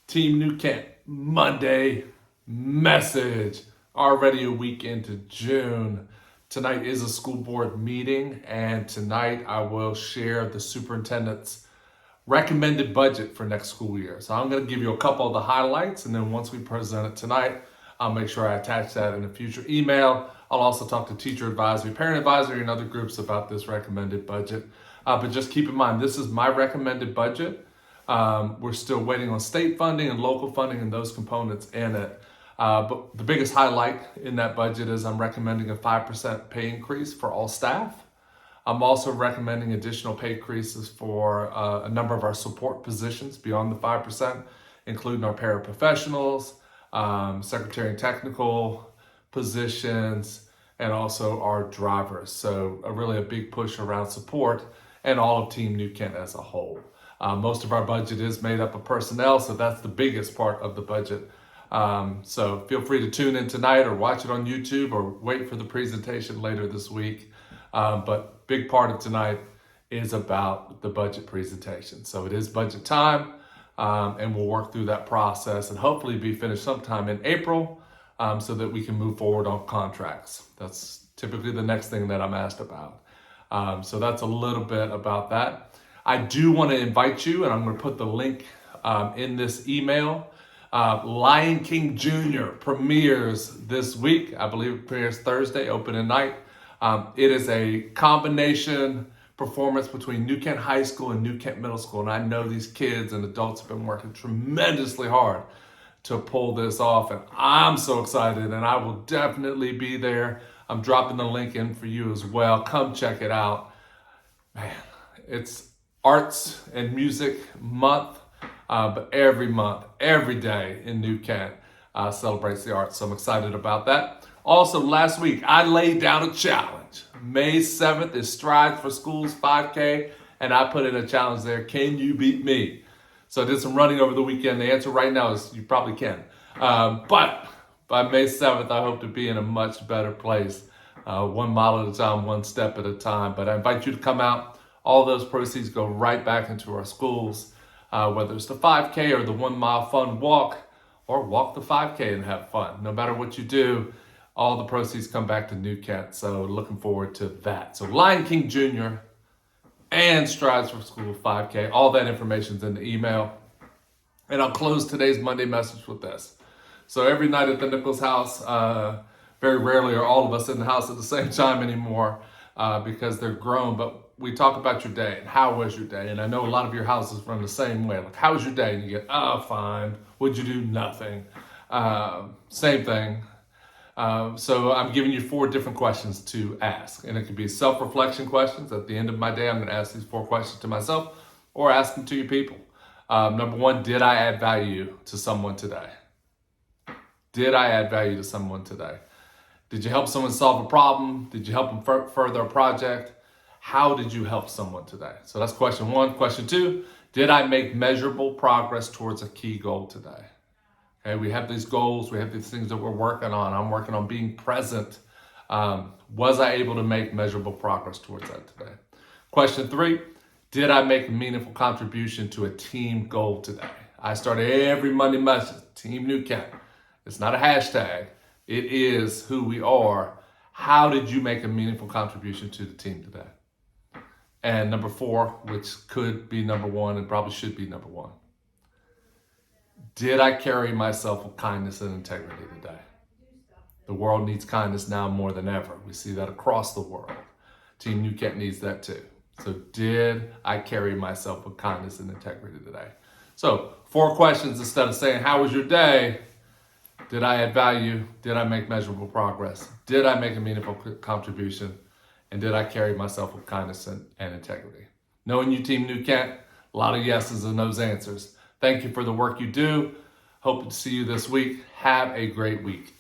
Team New Kent Monday message. Already a week into June. Tonight is a school board meeting, and tonight I will share the superintendent's recommended budget for next school year. So I'm going to give you a couple of the highlights, and then once we present it tonight, I'll make sure I attach that in a future email. I'll also talk to teacher advisory, parent advisory, and other groups about this recommended budget. But just keep in mind, this is my recommended budget. We're still waiting on state funding and local funding and those components in it. But the biggest highlight in that budget is I'm recommending a 5% pay increase for all staff. I'm also recommending additional pay increases for a number of our support positions beyond the 5%, including our paraprofessionals, secretary and technical positions, and also our drivers. So really a big push around support and all of Team New Kent as a whole. Most of our budget is made up of personnel, so that's the biggest part of the budget. So feel free to tune in tonight or watch it on YouTube or wait for the presentation later this week. But big part of tonight is about the budget presentation. So it is budget time, and we'll work through that process and hopefully be finished sometime in April so that we can move forward on contracts. That's typically the next thing that I'm asked about. So that's a little bit about that. I do want to invite you, and I'm going to put the link in this email. Lion King Jr. premieres this week. I believe it premieres Thursday, opening night. It is a combination performance between New Kent High School and New Kent Middle School. And I know these kids and adults have been working tremendously hard to pull this off. And I'm so excited, and I will definitely be there. I'm dropping the link in for you as well. Come check it out. Man, it's Arts and Music Month, but every month, every day in New Kent celebrates the arts. So I'm excited about that. Also, last week, I laid down a challenge. May 7th is Strides for Schools 5K, and I put in a challenge there. Can you beat me? So I did some running over the weekend. The answer right now is you probably can. But by May 7th, I hope to be in a much better place. 1 mile at a time, 1 step at a time. But I invite you to come out. All those proceeds go right back into our schools, whether it's the 5K or the 1 mile fun walk, or walk the 5K and have fun. No matter what you do, all the proceeds come back to New Kent. So looking forward to that. So Lion King Jr. and Strides for School 5K, all that information's in the email. And I'll close today's Monday message with this. So every night at the Nichols house, very rarely are all of us in the house at the same time anymore because they're grown, but we talk about your day and how was your day. And I know a lot of your houses run the same way. Like, how was your day? And you get, oh, fine. What'd you do? Nothing. Same thing. So I'm giving you 4 different questions to ask. And it could be self-reflection questions. At the end of my day, I'm going to ask these 4 questions to myself or ask them to your people. Number 1, did I add value to someone today? Did I add value to someone today? Did you help someone solve a problem? Did you help them further a project? How did you help someone today? So that's question 1. Question 2, did I make measurable progress towards a key goal today? Okay, we have these goals, we have these things that we're working on. I'm working on being present. Was I able to make measurable progress towards that today? Question 3, did I make a meaningful contribution to a team goal today? I start every Monday message, Team New Kent. It's not a hashtag. It is who we are. How did you make a meaningful contribution to the team today? And number 4, which could be number 1 and probably should be number 1. Did I carry myself with kindness and integrity today? The world needs kindness now more than ever. We see that across the world. Team New Kent needs that too. So did I carry myself with kindness and integrity today? So 4 questions instead of saying, how was your day? Did I add value? Did I make measurable progress? Did I make a meaningful contribution? And did I carry myself with kindness and integrity? Knowing you, Team New Kent, a lot of yeses and those answers. Thank you for the work you do. Hope to see you this week. Have a great week.